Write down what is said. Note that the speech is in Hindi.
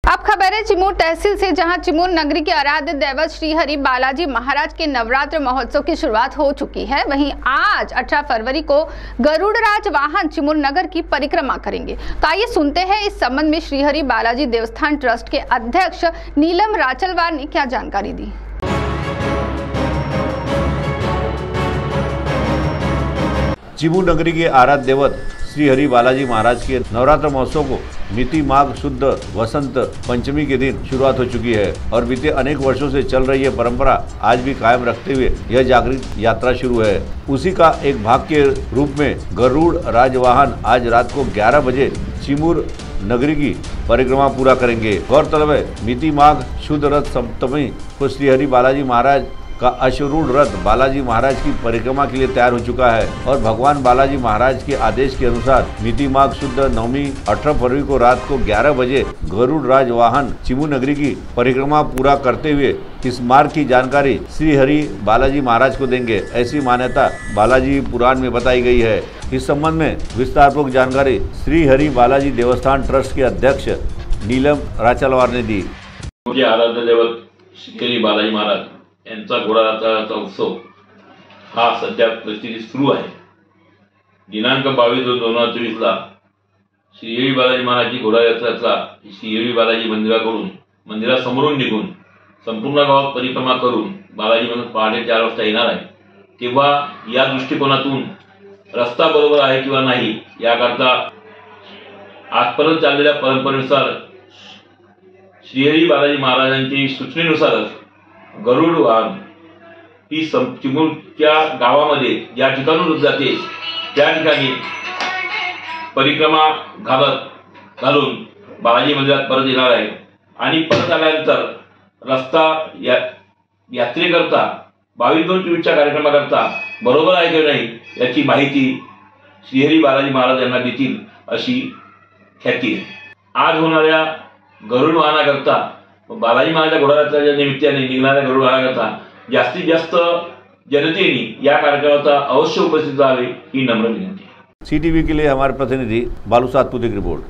अब खबर है चिमूर तहसील से, जहां चिमूर नगरी के आराध्य दैवत श्री हरि बालाजी महाराज के नवरात्र महोत्सव की शुरुआत हो चुकी है। वहीं आज 18 फरवरी को गरुड़ राज वाहन चिमूर नगर की परिक्रमा करेंगे। तो आइए सुनते हैं इस संबंध में श्री हरि बालाजी देवस्थान ट्रस्ट के अध्यक्ष नीलम राचलवार ने क्या जानकारी दी। चिमूर नगरी के आराध्य देवत श्री हरि बालाजी महाराज के नवरात्र महोत्सव को मिति माघ शुद्ध वसंत पंचमी के दिन शुरुआत हो चुकी है और बीते अनेक वर्षों से चल रही यह परंपरा आज भी कायम रखते हुए यह जागृत यात्रा शुरू है। उसी का एक भाग के रूप में गरुड़ राजवाहन आज रात को 11 बजे चिमूर नगरी की परिक्रमा पूरा करेंगे। गौरतलब है, मिति माघ शुद्ध रथ सप्तमी को श्री हरि बालाजी महाराज का अश्वरूढ़ रथ बालाजी महाराज की परिक्रमा के लिए तैयार हो चुका है और भगवान बालाजी महाराज के आदेश के अनुसार मिति माघ शुद्ध नवमी 18 फरवरी को रात को 11 बजे गरुड़ राज वाहन चिमूर नगरी की परिक्रमा पूरा करते हुए इस मार्ग की जानकारी श्री हरि बालाजी महाराज को देंगे, ऐसी मान्यता बालाजी पुराण में बताई गई है। इस संबंध में विस्तारपूर्वक जानकारी श्री हरि बालाजी देवस्थान ट्रस्ट के अध्यक्ष नीलम राचलवार ने दी। आराध्य देवत श्री हरि बालाजी महाराज यांचा घोडारथाचा उत्सव हा सध्या परिस्थिती सुरू आहे। दिनांक 22/2/2024 श्री हरि बालाजी महाराजची घोडारथाचा श्री हरि बालाजी मंदिराकडून मंदिरासमोरून निघून संपूर्ण गावात परिक्रमा करून बालाजी मंदिर पहाटे 4 वाजता येणार आहे। तेव्हा या दृष्टिकोनातून रस्ता बरोबर आहे किंवा नाही याकरता आजपर्यंत चाललेल्या परंपरेनुसार श्री हरि बालाजी महाराजांची सूचनेनुसारच गरुड वाहन ही चिमूरच्या गावामध्ये ज्या ठिकाणून जाते त्या ठिकाणी परिक्रमा घालून बालाजी मंदिरात परत येणार आहे आणि परत आल्यानंतर रस्ता यात्रेकरता 22/2/24च्या कार्यक्रमाकरता बरोबर आहे की नाही याची माहिती श्री हरि बालाजी महाराज यांना देतील अशी ख्याती आहे। आज होणाऱ्या गरुड वाहनाकरता बालाजी महाराज घोडारथाच्या निमित्ताने निघणाऱ्या गरुड वाहनाकरता जास्तीत जास्त जनतेने या कार्यक्रमाचा अवश्य उपस्थित राहावे ही नम्र विनंती। CTV के लिए हमारे प्रतिनिधि बालू सातपुते की रिपोर्ट।